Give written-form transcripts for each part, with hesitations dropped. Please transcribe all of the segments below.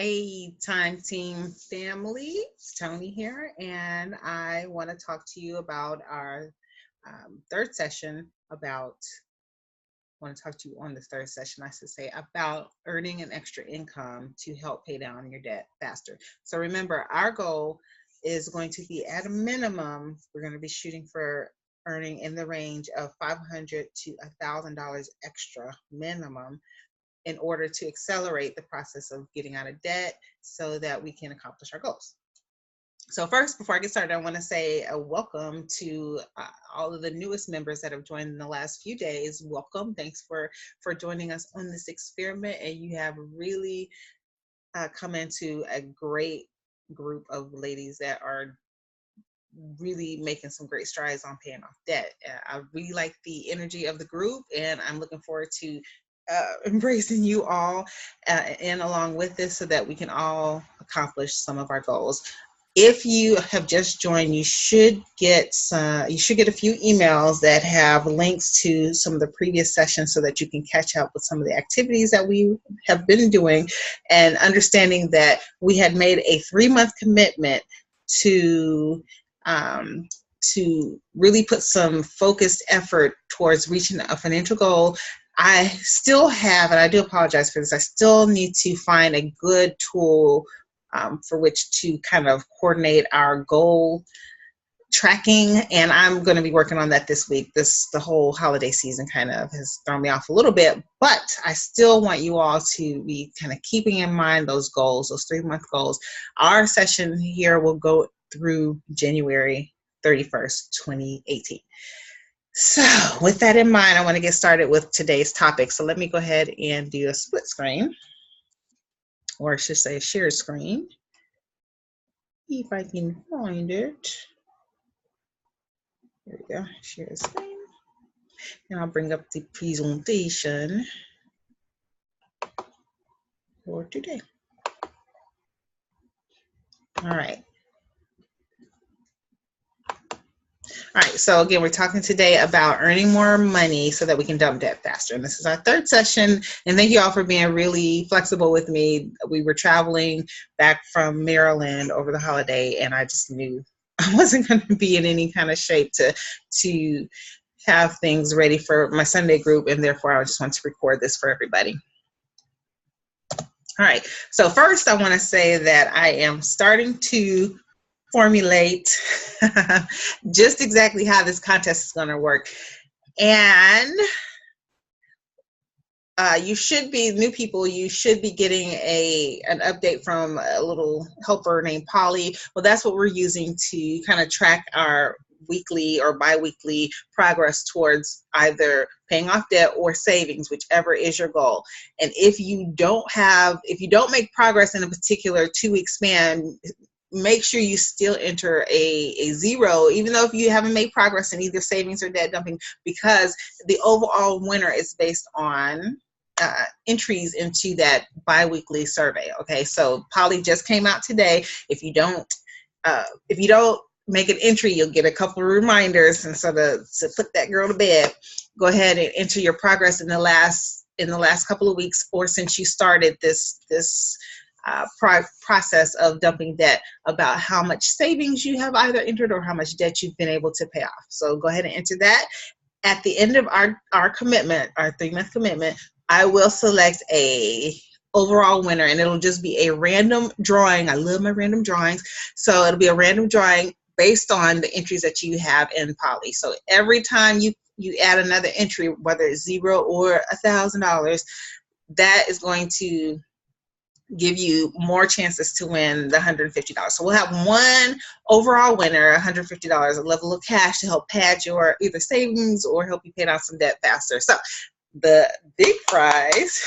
Hey, Time Team family, it's Tony here, and I want to talk to you about our third session about, want to talk to you on the third session, I should say, about earning an extra income to help pay down your debt faster. So remember, our goal is going to be at a minimum, we're going to be shooting for earning in the range of $500 to $1,000 extra minimum in order to accelerate the process of getting out of debt so that we can accomplish our goals. So first, before I get started, I want to say a welcome to all of the newest members that have joined in the last few days. Welcome. Thanks for joining us on this experiment. And you have really come into a great group of ladies that are really making some great strides on paying off debt. I really like the energy of the group, and I'm looking forward to embracing you all and along with this so that we can all accomplish some of our goals. If you have just joined, you should get a few emails that have links to some of the previous sessions so that you can catch up with some of the activities that we have been doing, and understanding that we had made a 3-month commitment to really put some focused effort towards reaching a financial goal. I still have, and I do apologize for this, I still need to find a good tool for which to kind of coordinate our goal tracking, and I'm going to be working on that this week. The whole holiday season kind of has thrown me off a little bit, but I still want you all to be kind of keeping in mind those goals, those 3-month goals. Our session here will go through January 31st, 2018. So with that in mind, I want to get started with today's topic. So let me go ahead and do a split screen, or I should say a shared screen, if I can find it. There we go, share screen. And I'll bring up the presentation for today. All right. All right, so again, we're talking today about earning more money so that we can dump debt faster. And this is our third session. And thank you all for being really flexible with me. We were traveling back from Maryland over the holiday, and I just knew I wasn't going to be in any kind of shape to have things ready for my Sunday group, and therefore I just want to record this for everybody. All right, so first I want to say that I am starting to formulate just exactly how this contest is going to work. And you should be, new people, you should be getting an update from a little helper named Polly. Well, that's what we're using to kind of track our weekly or bi-weekly progress towards either paying off debt or savings, whichever is your goal. And if you don't make progress in a particular 2-week span, make sure you still enter a 0, even though if you haven't made progress in either savings or debt dumping, because the overall winner is based on entries into that bi-weekly survey. Okay, so Polly just came out today. If you don't make an entry, you'll get a couple of reminders, and so to put that girl to bed, go ahead and enter your progress in the last couple of weeks, or since you started this process of dumping debt, about how much savings you have either entered or how much debt you've been able to pay off. So go ahead and enter that. At the end of our commitment, our 3-month commitment, I will select a overall winner, and it'll just be a random drawing. I love my random drawings. So it'll be a random drawing based on the entries that you have in Polly. So every time you add another entry, whether it's 0 or $1,000, that is going to give you more chances to win the $150. So we'll have one overall winner, $150, a level of cash to help pad your either savings or help you pay down some debt faster. So the big prize.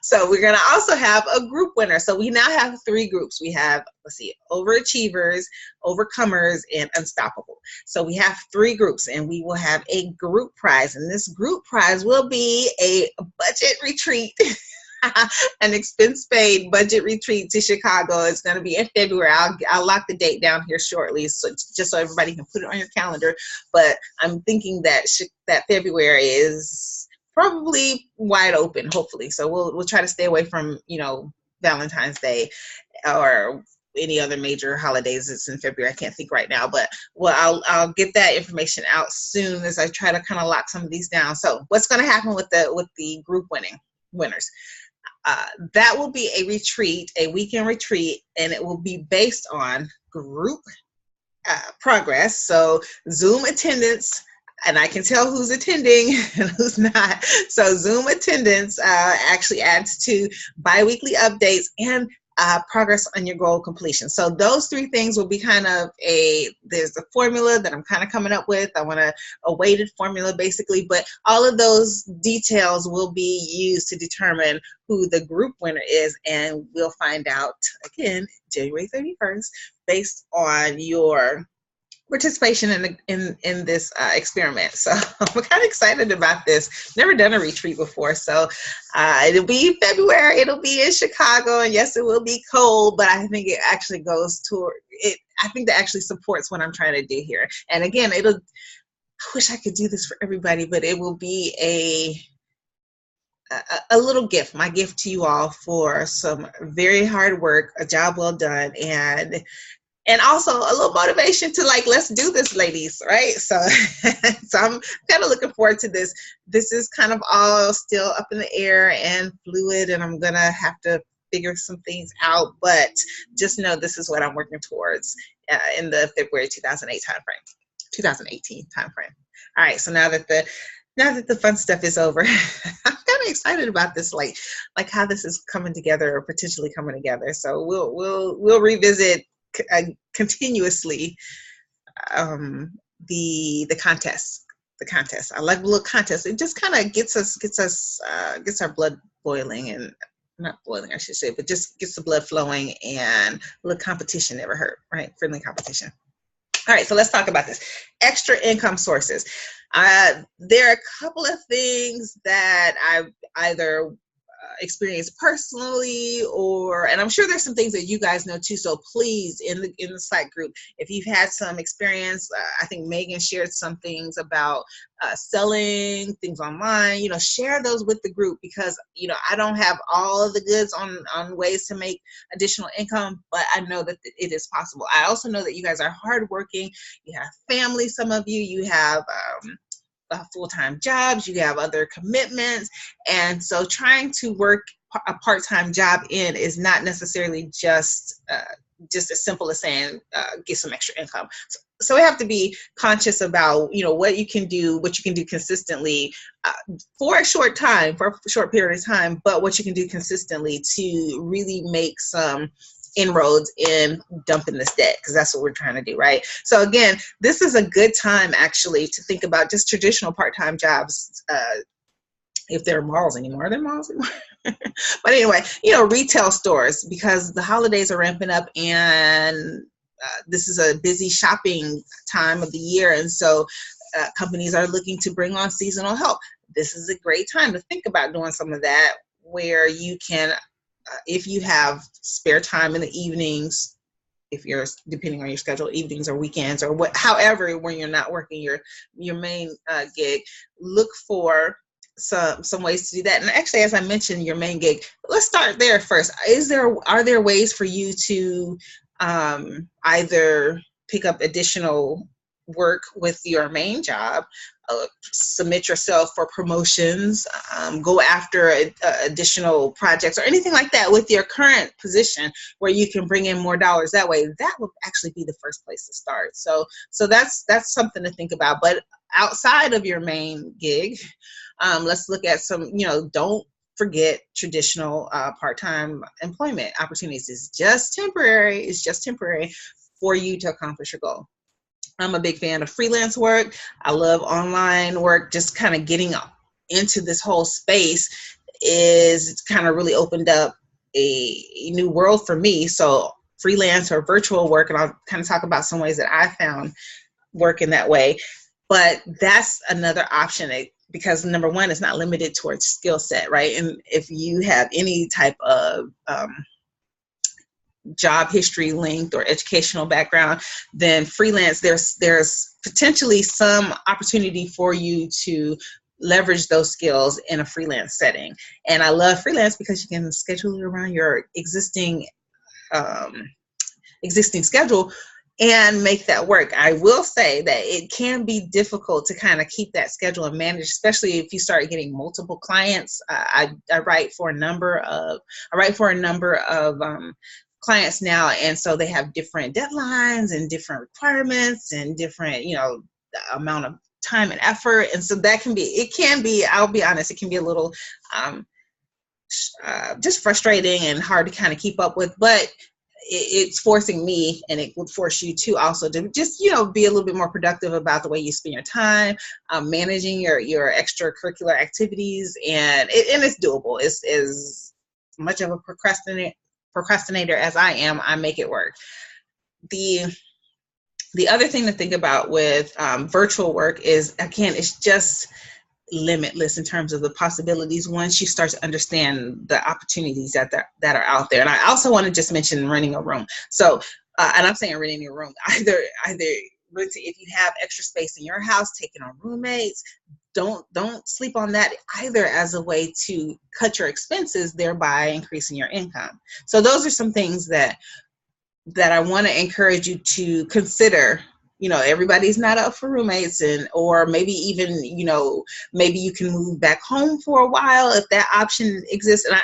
So we're going to also have a group winner. So we now have 3 groups. We have, overachievers, overcomers, and unstoppable. So we have 3 groups, and we will have a group prize. And this group prize will be a budget retreat. An expense-paid budget retreat to Chicago. It's going to be in February. I'll lock the date down here shortly, so just so everybody can put it on your calendar. But I'm thinking that February is probably wide open, hopefully. So we'll try to stay away from Valentine's Day or any other major holidays. It's in February. I can't think right now, but well, I'll get that information out soon as I try to kind of lock some of these down. So what's going to happen with the group winners? That will be a retreat, a weekend retreat, and it will be based on group progress. So Zoom attendance, and I can tell who's attending and who's not. So Zoom attendance actually adds to biweekly updates and progress on your goal completion. So those three things will be kind of there's a formula that I'm kind of coming up with. I want a weighted formula basically, but all of those details will be used to determine who the group winner is, and we'll find out again January 31st based on your participation in this experiment. So I'm kind of excited about this. Never done a retreat before, so it'll be February. It'll be in Chicago, and yes, it will be cold, but I think it actually goes toward it. I think that actually supports what I'm trying to do here. And again, I wish I could do this for everybody, but it will be a little gift, my gift to you all for some very hard work, a job well done, and also a little motivation to like, let's do this, ladies, right? So, so I'm kind of looking forward to this. This is kind of all still up in the air and fluid, and I'm gonna have to figure some things out, but just know this is what I'm working towards in the February 2018 timeframe. All right, so now that the fun stuff is over, I'm kind of excited about this, like how this is coming together or potentially coming together. So we'll revisit continuously the contest. I like little contests. It just kind of gets our blood boiling, and not boiling I should say, but just gets the blood flowing, and a little competition never hurt, right? Friendly competition. All right, so let's talk about this. Extra income sources. There are a couple of things that I've either experienced personally, and I'm sure there's some things that you guys know too. So please, in the Slack group, if you've had some experience, I think Megan shared some things about selling things online. Share those with the group, because I don't have all of the goods on ways to make additional income, but I know that it is possible. I also know that you guys are hardworking. You have family. Some of you have full-time jobs, you have other commitments, and so trying to work a part-time job in is not necessarily just as simple as saying get some extra income. So we have to be conscious about what you can do consistently for a short period of time, but what you can do consistently to really make some inroads in dumping this debt, because that's what we're trying to do, right? So again, this is a good time actually to think about just traditional part-time jobs, if there are malls anymore. Are there malls anymore? But anyway, retail stores, because the holidays are ramping up, and this is a busy shopping time of the year, and so companies are looking to bring on seasonal help. This is a great time to think about doing some of that, where you can if you have spare time in the evenings, if you're depending on your schedule, evenings or weekends or however, when you're not working your main gig, look for some ways to do that. And actually, as I mentioned, your main gig, let's start there first. Are there ways for you to either pick up additional work with your main job, submit yourself for promotions, go after additional projects or anything like that with your current position, where you can bring in more dollars that way? That would actually be the first place to start. So that's something to think about. But outside of your main gig, let's look at some, don't forget traditional part-time employment opportunities. It's just temporary for you to accomplish your goal. I'm a big fan of freelance work. I love online work. Just kind of getting into this whole space is kind of really opened up a new world for me. So freelance or virtual work, and I'll kind of talk about some ways that I found work in that way. But that's another option, because number one, it's not limited towards skill set, right? And if you have any type of job history linked or educational background, then freelance, there's potentially some opportunity for you to leverage those skills in a freelance setting. And I love freelance because you can schedule it around your existing schedule and make that work. I will say that it can be difficult to kind of keep that schedule and manage, especially if you start getting multiple clients. I write for a number of clients now, and so they have different deadlines and different requirements and different, amount of time and effort, and so it can be, I'll be honest, it can be a little just frustrating and hard to kind of keep up with, but it's forcing me, and it would force you to also to just, be a little bit more productive about the way you spend your time, managing your extracurricular activities, and it's doable. It's as much of a procrastinator as I am, I make it work. The other thing to think about with virtual work is, again, it's just limitless in terms of the possibilities once you start to understand the opportunities that are out there. And I also want to just mention renting a room. So, and I'm saying renting a room, either if you have extra space in your house, taking on roommates, don't sleep on that either as a way to cut your expenses, thereby increasing your income. So those are some things that I want to encourage you to consider. Everybody's not up for roommates, or maybe even, maybe you can move back home for a while if that option exists. And I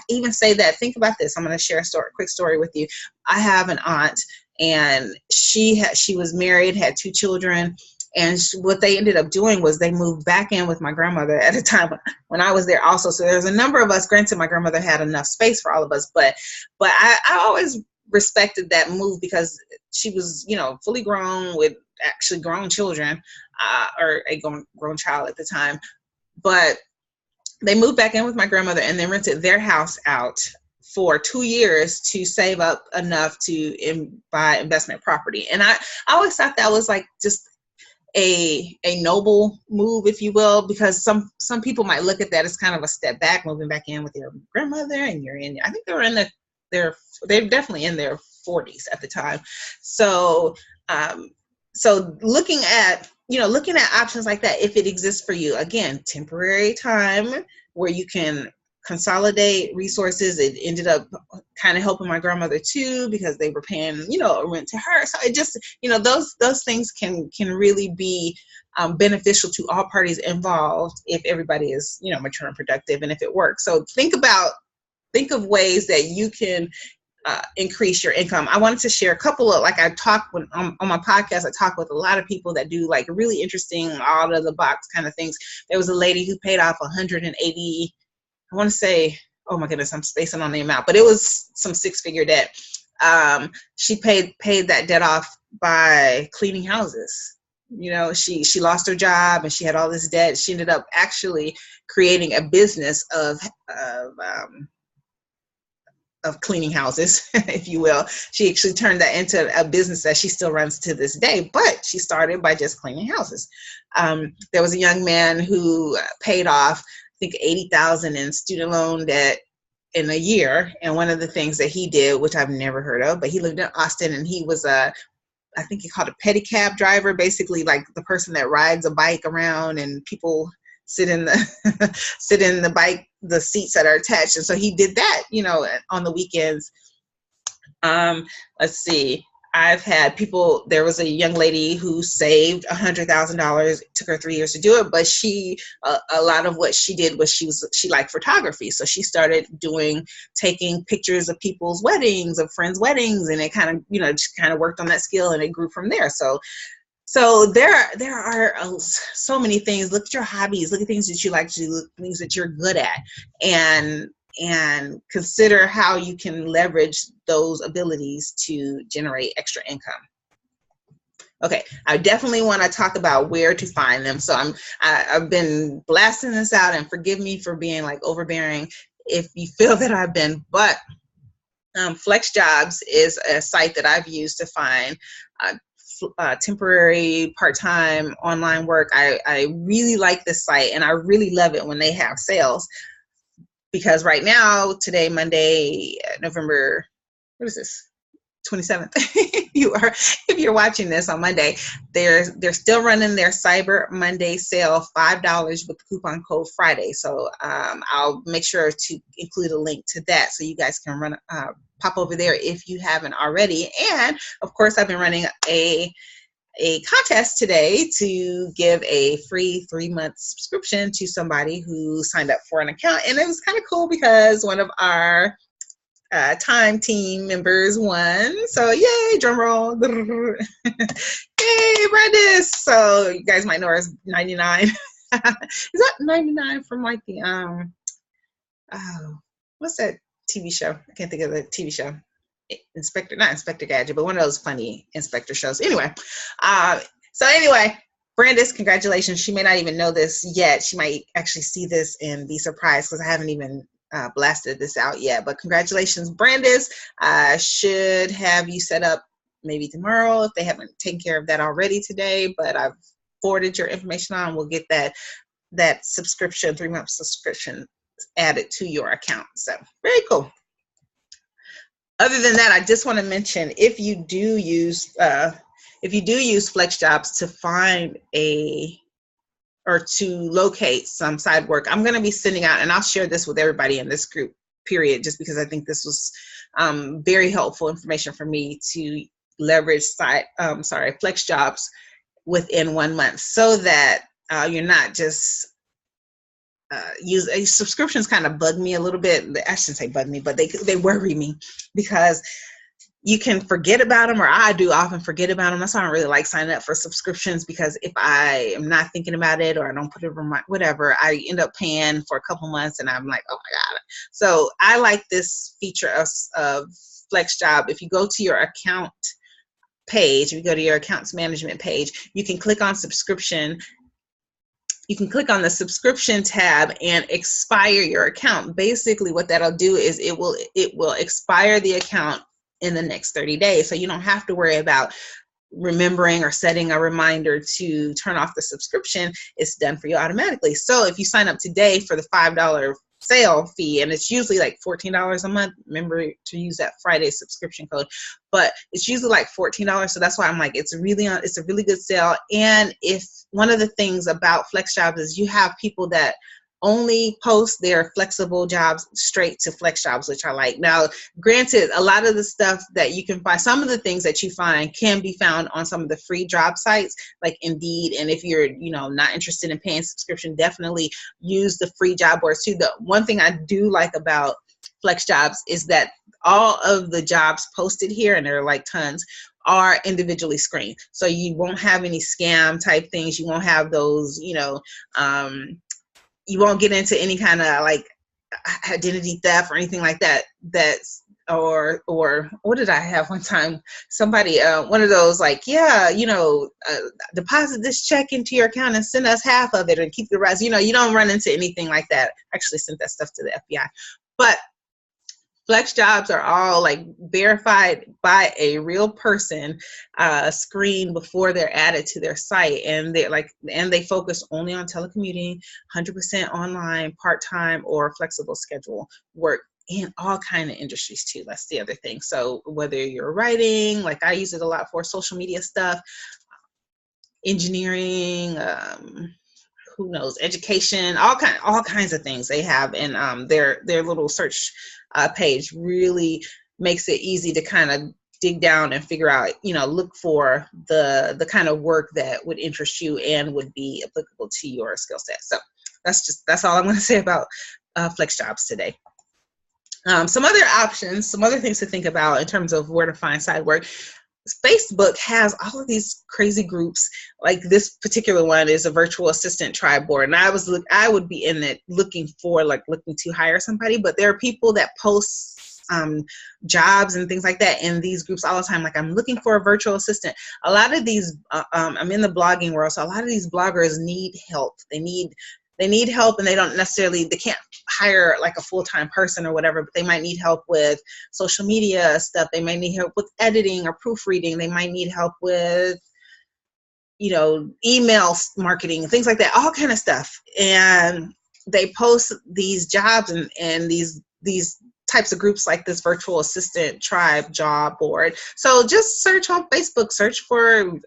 even say that, think about this. I'm going to share a quick story with you. I have an aunt, and she was married, had 2 children. And what they ended up doing was they moved back in with my grandmother at a time when I was there also. So there's a number of us. Granted, my grandmother had enough space for all of us, but I always respected that move because she was, fully grown with actually grown children, or a grown child at the time. But they moved back in with my grandmother and then rented their house out for 2 years to save up enough to buy investment property. And I always thought that was like just a noble move, if you will, because some people might look at that as kind of a step back, moving back in with your grandmother, and I think they're definitely in their 40s at the time. So looking at options like that, if it exists for you, again, temporary time where you can consolidate resources. It ended up kind of helping my grandmother too, because they were paying, rent to her. So it just, those things can really be beneficial to all parties involved if everybody is, mature and productive, and if it works. So think of ways that you can increase your income. I wanted to share a couple of, I talk on my podcast, I talk with a lot of people that do really interesting, out of the box kind of things. There was a lady who paid off 180, I want to say, oh my goodness, I'm spacing on the amount, but it was some 6-figure debt. She paid that debt off by cleaning houses. She lost her job and she had all this debt. She ended up actually creating a business of cleaning houses, if you will. She actually turned that into a business that she still runs to this day, but she started by just cleaning houses. There was a young man who paid off, I think, $80,000 in student loan debt in a year. And one of the things that he did, which I've never heard of, but he lived in Austin, and he was I think he called a pedicab driver, basically like the person that rides a bike around and people sit in the bike, the seats that are attached. And so he did that, on the weekends. Let's see. I've had people, there was a young lady who saved $100,000. It took her 3 years to do it, but a lot of what she did was she liked photography. So she started taking pictures of people's weddings, of friends' weddings, and it kind of, just kind of worked on that skill, and it grew from there. So there are so many things. Look at your hobbies, look at things that you like to do, things that you're good at, and consider how you can leverage those abilities to generate extra income. Okay, I definitely want to talk about where to find them. So I've been blasting this out, and forgive me for being overbearing if you feel that I've been, but FlexJobs is a site that I've used to find temporary, part-time online work. I really like this site, and I really love it when they have sales. Because right now, today, Monday, November, what is this? 27th. If you're watching this on Monday, they're still running their Cyber Monday sale, $5 with the coupon code Friday. So I'll make sure to include a link to that so you guys can pop over there if you haven't already. And of course, I've been running a contest today to give a free 3-month subscription to somebody who signed up for an account. And it was kind of cool because one of our time team members won. So yay, drum roll. Yay, Brandis. So you guys might know her as 99. Is that 99 from like the what's that TV show? I can't think of the TV show. Not Inspector Gadget, but one of those funny inspector shows. Anyway, Brandis, congratulations. She may not even know this yet. She might actually see this and be surprised because I haven't even blasted this out yet. But congratulations, Brandis. I should have you set up maybe tomorrow if they haven't taken care of that already today. But I've forwarded your information on. We'll get that subscription, 3-month subscription added to your account. So very cool. Other than that, I just want to mention if you do use FlexJobs to find or to locate some side work, I'm going to be sending out, and I'll share this with everybody in this group, period, just because I think this was very helpful information for me to leverage FlexJobs within 1 month, so that you're not just subscriptions kind of bug me a little bit. I shouldn't say bug me, but they worry me because you can forget about them, or I do often forget about them. That's why I don't really like signing up for subscriptions, because if I am not thinking about it or I don't put it in my whatever, I end up paying for a couple months and I'm like, oh my God. So I like this feature of FlexJob. If you go to your account page, if you go to your accounts management page, you can click on subscription. You can click on the subscription tab and expire your account. Basically what that'll do is it will expire the account in the next 30 days. So you don't have to worry about remembering or setting a reminder to turn off the subscription. It's done for you automatically. So if you sign up today for the $5 sale fee, and it's usually like $14 a month, remember to use that Friday subscription code, but it's usually like $14. So that's why I'm like, it's a really good sale. And if one of the things about FlexJobs is you have people that only post their flexible jobs straight to FlexJobs, which I like. Now, granted, a lot of the stuff that you can find, some of the things that you find can be found on some of the free job sites like Indeed. And if you're, not interested in paying subscription, definitely use the free job boards too. The one thing I do like about FlexJobs is that all of the jobs posted here, and there are like tons, are individually screened. So you won't have any scam type things. You won't have those, you won't get into any kind of like identity theft or anything like that. Or what did I have one time? Somebody, one of those like, deposit this check into your account and send us half of it and keep the rest. You don't run into anything like that. I actually sent that stuff to the FBI. But FlexJobs are all like verified by a real person, screened before they're added to their site, and they focus only on telecommuting, 100% online, part-time, or flexible schedule work in all kind of industries too. That's the other thing. So whether you're writing, like I use it a lot for social media stuff, engineering, who knows, education, all kinds of things they have, and their little search page really makes it easy to kind of dig down and figure out, look for the kind of work that would interest you and would be applicable to your skill set. So that's all I'm going to say about FlexJobs today. Some other options, some other things to think about in terms of where to find side work. Facebook has all of these crazy groups. Like this particular one is a virtual assistant tribe board, and I would be in it looking to hire somebody, but there are people that post jobs and things like that in these groups all the time. Like, I'm looking for a virtual assistant. A lot of these, I'm in the blogging world, so a lot of these bloggers need help. They need help, and they can't hire like a full-time person or whatever, but they might need help with social media stuff. They might need help with editing or proofreading. They might need help with, email marketing, things like that, all kind of stuff. And they post these jobs and these types of groups like this virtual assistant tribe job board. So just search on Facebook, search for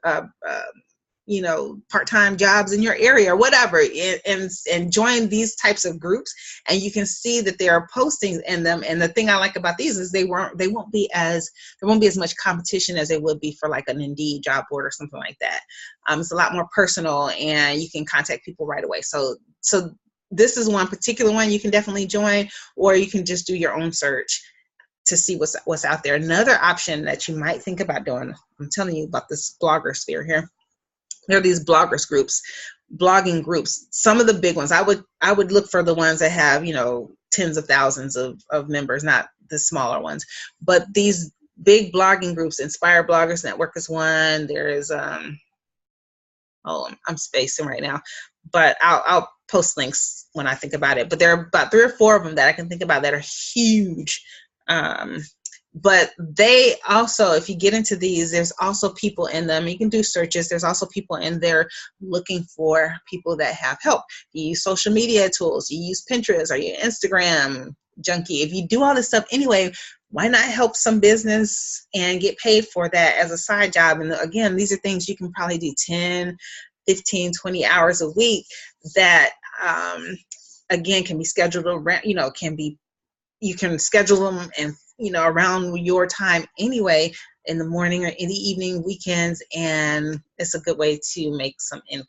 part-time jobs in your area or whatever, and join these types of groups, and you can see that there are postings in them. And the thing I like about these is there won't be as much competition as it would be for like an Indeed job board or something like that. It's a lot more personal, and you can contact people right away. So this is one particular one you can definitely join, or you can just do your own search to see what's out there. Another option that you might think about doing, I'm telling you about this blogger sphere here. There are these blogging groups. Some of the big ones, I would look for the ones that have, tens of thousands of members, not the smaller ones. But these big blogging groups, Inspired Bloggers Network is one. There is, I'm spacing right now, but I'll post links when I think about it. But there are about 3 or 4 of them that I can think about that are huge. But they also, if you get into these, there's also people in them. You can do searches. There's also people in there looking for people that have help. You use social media tools. You use Pinterest, or you Instagram junkie. If you do all this stuff anyway, why not help some business and get paid for that as a side job? And again, these are things you can probably do 10, 15, 20 hours a week that, again, can be scheduled around, you can schedule them and around your time anyway, in the morning or in the evening, weekends, and it's a good way to make some income,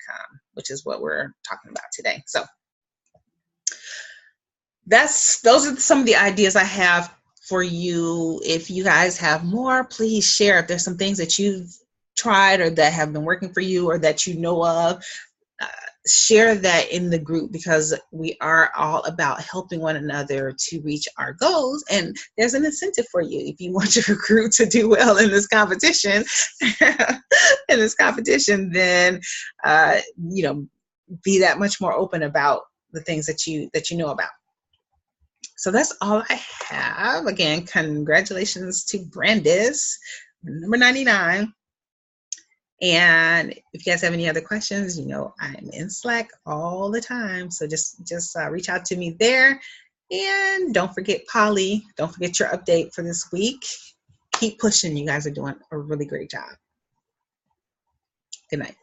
which is what we're talking about today. So those are some of the ideas I have for you. If you guys have more, please share. If there's some things that you've tried or that have been working for you or that you know of, share that in the group, because we are all about helping one another to reach our goals. And there's an incentive for you if you want your group to do well in this competition. Then be that much more open about the things that you know about. So that's all I have. Again, congratulations to Brandis, number 99. And if you guys have any other questions, I'm in Slack all the time. So just reach out to me there. And don't forget Polly. Don't forget your update for this week. Keep pushing. You guys are doing a really great job. Good night.